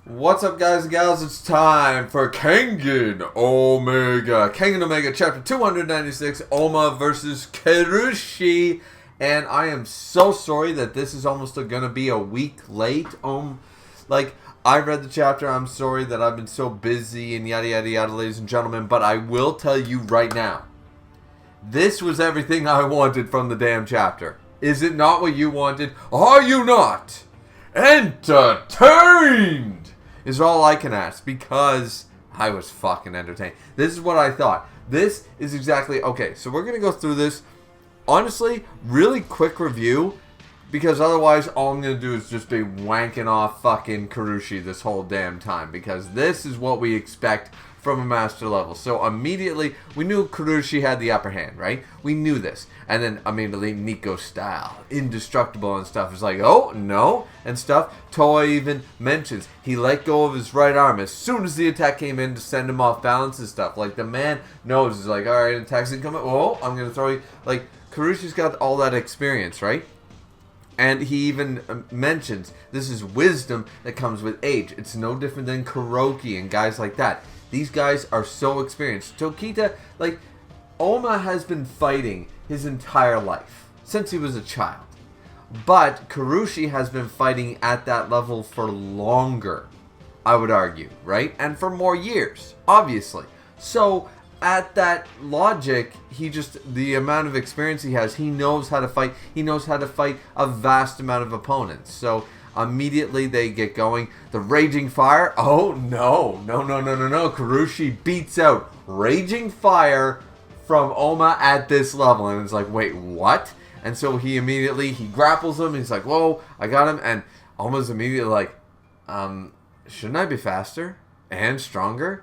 What's up, guys and gals? It's time for Kengan Omega. Kengan Omega Chapter 296, Oma versus Kirushi. And I am so sorry that this is almost going to be a week late. I read the chapter. I'm sorry that I've been so busy and yada yada yada, ladies and gentlemen. But I will tell you right now, this was everything I wanted from the damn chapter. Is it not what you wanted? Are you not entertained? Is all I can ask, because I was fucking entertained. This is what I thought. This is exactly... Okay, so we're going to go through this. Honestly, really quick review, because otherwise all I'm going to do is just be wanking off fucking Kirushi this whole damn time, because this is what we expect from a master level. So immediately, we knew Kirushi had the upper hand, right? We knew this. And then immediately, Nico style, indestructible and stuff, is like, oh, no, and stuff. Toei even mentions he let go of his right arm as soon as the attack came in to send him off balance and stuff. Like, the man knows, he's like, alright, attack's incoming, oh, I'm going to throw you. Like, Kirushi's got all that experience, right? And he even mentions this is wisdom that comes with age. It's no different than Kuroki and guys like that. These guys are so experienced. Tokita, like, Oma has been fighting his entire life, since he was a child. But Kirushi has been fighting at that level for longer, I would argue, right? And for more years, obviously. So, at that logic, the amount of experience he has, he knows how to fight. He knows how to fight a vast amount of opponents. So, immediately they get going. The Raging Fire. Oh, no. No. Kirushi beats out Raging Fire from Oma at this level. And it's like, wait, what? And so he grapples him. He's like, whoa, I got him. And Oma's immediately like, shouldn't I be faster and stronger?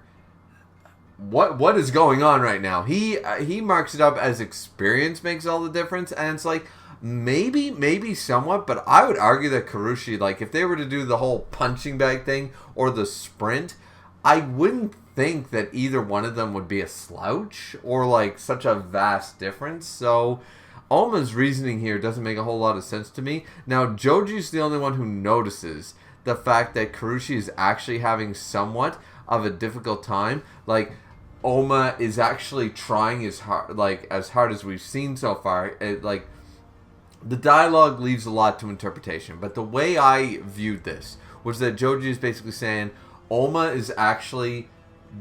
What is going on right now? He marks it up as experience makes all the difference. And it's like, maybe somewhat, but I would argue that Kirushi, like, if they were to do the whole punching bag thing or the sprint, I wouldn't think that either one of them would be a slouch or, like, such a vast difference. So, Oma's reasoning here doesn't make a whole lot of sense to me. Now, Joji's the only one who notices the fact that Kirushi is actually having somewhat of a difficult time. Like, Oma is actually trying as hard as we've seen so far. The dialogue leaves a lot to interpretation, but the way I viewed this was that Joji is basically saying Oma is actually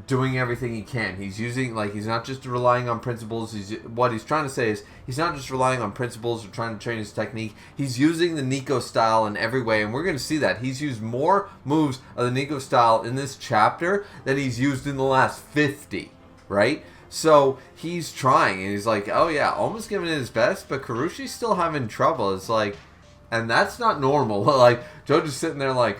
doing everything he can. He's using, like, he's not just relying on principles. What he's trying to say is he's not just relying on principles or trying to train his technique. He's using the Nico style in every way, and we're going to see that. He's used more moves of the Nico style in this chapter than he's used in the last 50, right? So, he's trying, and he's like, oh yeah, almost giving it his best, but Kirushi's still having trouble. It's like, and that's not normal. Like, Jojo's sitting there like,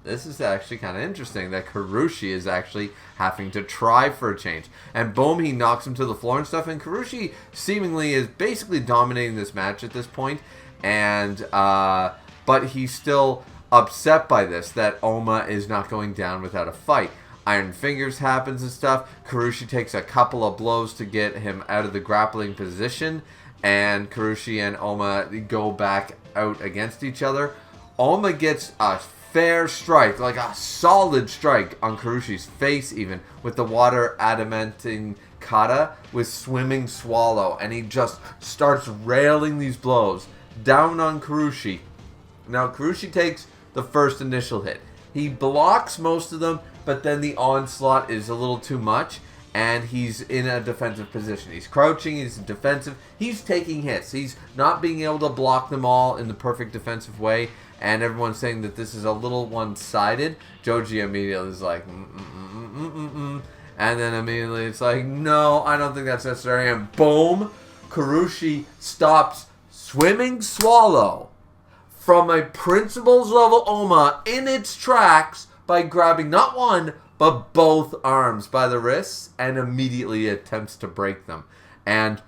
this is actually kind of interesting that Kirushi is actually having to try for a change. And boom, he knocks him to the floor and stuff, and Kirushi seemingly is basically dominating this match at this point, and, but he's still upset by this, that Oma is not going down without a fight. Iron Fingers happens and stuff. Kirushi takes a couple of blows to get him out of the grappling position. And Kirushi and Oma go back out against each other. Oma gets a fair strike, like a solid strike on Kirushi's face even, with the water adamantine kata with Swimming Swallow. And he just starts railing these blows down on Kirushi. Now Kirushi takes the first initial hit. He blocks most of them, but then the onslaught is a little too much, and he's in a defensive position. He's crouching, he's defensive, he's taking hits. He's not being able to block them all in the perfect defensive way, and everyone's saying that this is a little one-sided. Joji immediately is like, and then immediately it's like, no, I don't think that's necessary, and boom, Kirushi stops Swimming Swallow from a principles level Oma in its tracks by grabbing not one, but both arms by the wrists and immediately attempts to break them. And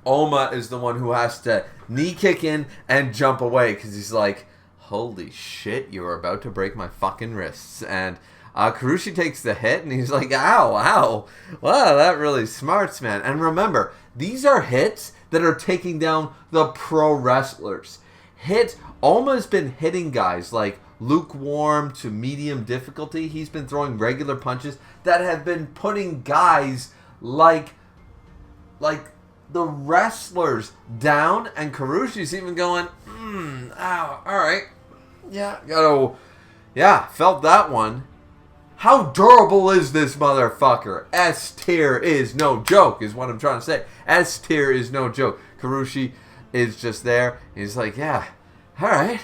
Oma is the one who has to knee kick in and jump away because he's like, holy shit, you are about to break my fucking wrists. And Kirushi takes the hit and he's like, ow. Wow, that really smarts, man. And remember, these are hits that are taking down the pro wrestlers. Oma's been hitting guys like lukewarm to medium difficulty. He's been throwing regular punches that have been putting guys like the wrestlers down, and Karushi's even going, ow, alright. Yeah, felt that one. How durable is this motherfucker? S tier is no joke, is what I'm trying to say. S tier is no joke. Karushi is just there. He's like, yeah, alright.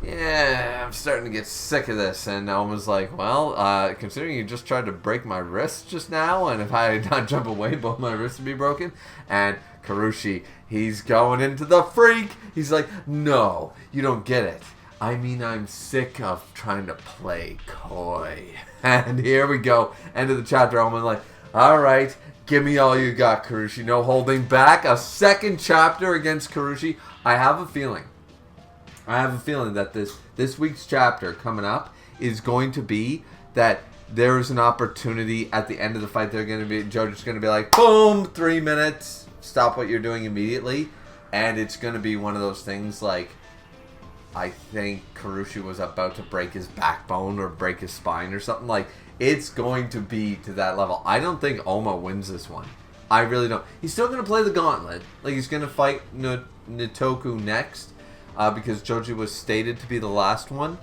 Yeah, I'm starting to get sick of this. And Oma's like, well, considering you just tried to break my wrist just now, and if I did not jump away, both my wrists would be broken. And Karushi, he's going into the freak. He's like, no, you don't get it. I mean, I'm sick of trying to play coy. And here we go. End of the chapter. I'm like, all right, give me all you got, Karushi. No holding back. A second chapter against Karushi. I have a feeling that this week's chapter coming up is going to be that there's an opportunity at the end of the fight. Jojo's going to be like, boom, 3 minutes. Stop what you're doing immediately. And it's going to be one of those things like, I think Karushi was about to break his backbone or break his spine or something. Like, it's going to be to that level. I don't think Oma wins this one. I really don't. He's still going to play the gauntlet. Like, he's going to fight Nitoku next because Joji was stated to be the last one.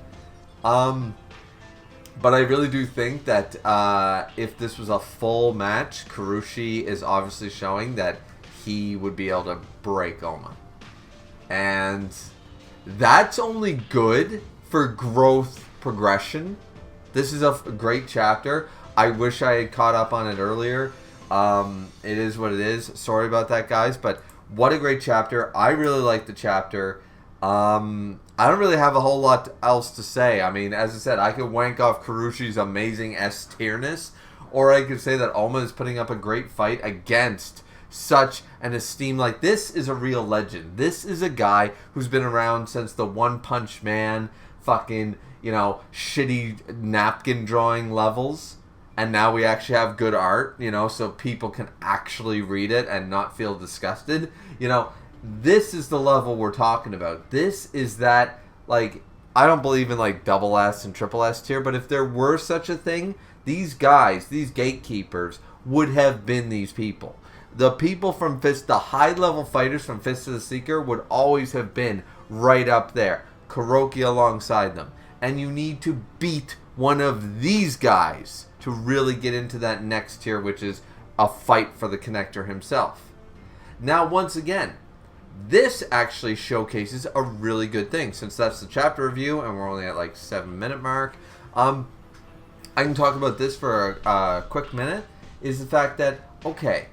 But I really do think that if this was a full match, Karushi is obviously showing that he would be able to break Oma. And that's only good for growth progression. This is a great chapter. I wish I had caught up on it earlier. It is what it is. Sorry about that, guys. But what a great chapter. I really like the chapter. I don't really have a whole lot else to say. I mean, as I said, I could wank off Karushi's amazing S-tierness, or I could say that Oma is putting up a great fight against such an esteem. Like, this is a real legend. This is a guy who's been around since the One Punch Man fucking, shitty napkin drawing levels. And now we actually have good art, so people can actually read it and not feel disgusted. This is the level we're talking about. This is that, like, I don't believe in, like, double S and triple S tier, but if there were such a thing, these guys, these gatekeepers, would have been these people. The people from Fist, the high-level fighters from Fist of the Seeker would always have been right up there. Kuroki alongside them. And you need to beat one of these guys to really get into that next tier, which is a fight for the connector himself. Now, once again, this actually showcases a really good thing. Since that's the chapter review, and we're only at like 7-minute mark, I can talk about this for a quick minute, is the fact that, okay,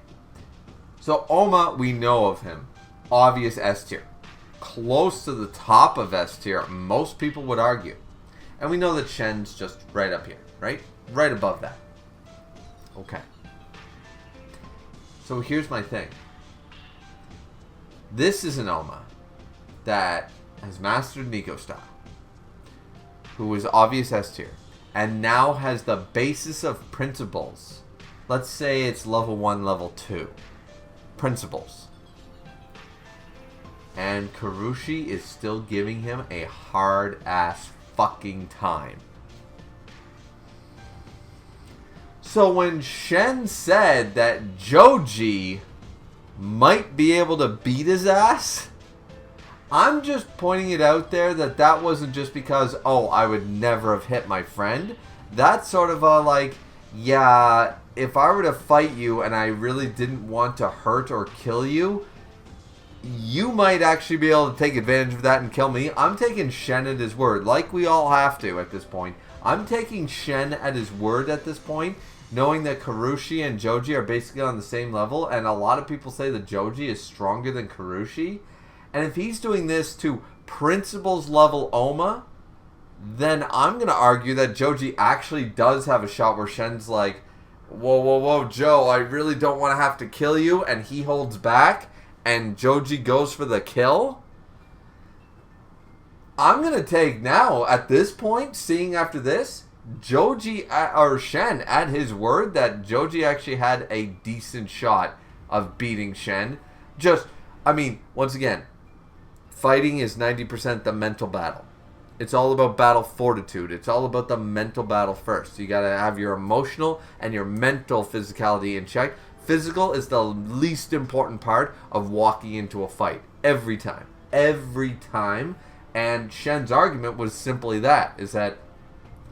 so Oma, we know of him. Obvious S tier. Close to the top of S tier, most people would argue. And we know that Shen's just right up here, right? Right above that. Okay. So here's my thing. This is an Oma that has mastered Nico style, who is obvious S tier, and now has the basis of principles. Let's say it's level 1, level 2. Principles. And Karushi is still giving him a hard ass fucking time. So when Shen said that Joji might be able to beat his ass, I'm just pointing it out there that wasn't just because, oh, I would never have hit my friend. That's sort of a like, yeah, if I were to fight you and I really didn't want to hurt or kill you, you might actually be able to take advantage of that and kill me. I'm taking Shen at his word, like we all have to at this point. I'm taking Shen at his word at this point, knowing that Karushi and Joji are basically on the same level, and a lot of people say that Joji is stronger than Karushi. And if he's doing this to principles level Oma, then I'm going to argue that Joji actually does have a shot where Shen's like, whoa, Joe, I really don't want to have to kill you, and he holds back, and Joji goes for the kill. I'm going to take now, at this point, seeing after this, Joji, or Shen, at his word that Joji actually had a decent shot of beating Shen. Once again, fighting is 90% the mental battle. It's all about battle fortitude. It's all about the mental battle first. You got to have your emotional and your mental physicality in check. Physical is the least important part of walking into a fight. Every time. Every time. And Shen's argument was simply that, is that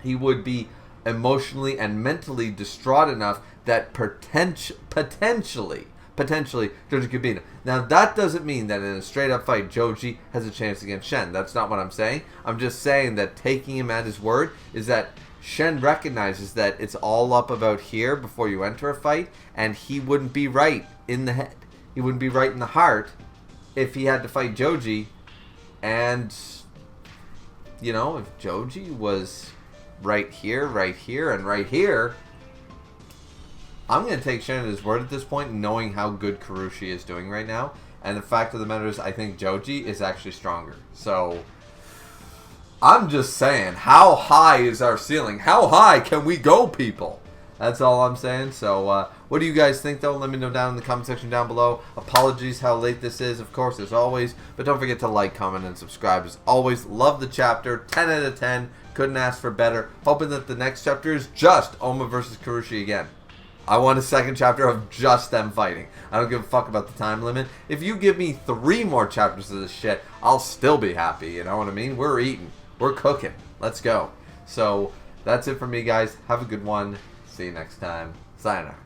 he would be emotionally and mentally distraught enough that potentially Joji could beat him. Now, that doesn't mean that in a straight-up fight, Joji has a chance against Shen. That's not what I'm saying. I'm just saying that taking him at his word is that Shen recognizes that it's all up about here before you enter a fight, and he wouldn't be right in the head. He wouldn't be right in the heart if he had to fight Joji. And, you know, if Joji was right here, and right here, I'm going to take Shen at his word at this point, knowing how good Kurushi is doing right now. And the fact of the matter is, I think Joji is actually stronger. So, I'm just saying, how high is our ceiling? How high can we go, people? That's all I'm saying. So, what do you guys think, though? Let me know down in the comment section down below. Apologies how late this is, of course, as always. But don't forget to like, comment, and subscribe. As always, love the chapter. 10 out of 10. Couldn't ask for better. Hoping that the next chapter is just Oma versus Kurushi again. I want a second chapter of just them fighting. I don't give a fuck about the time limit. If you give me 3 more chapters of this shit, I'll still be happy. You know what I mean? We're eating. We're cooking. Let's go. So, that's it for me, guys. Have a good one. See you next time. Sayonara.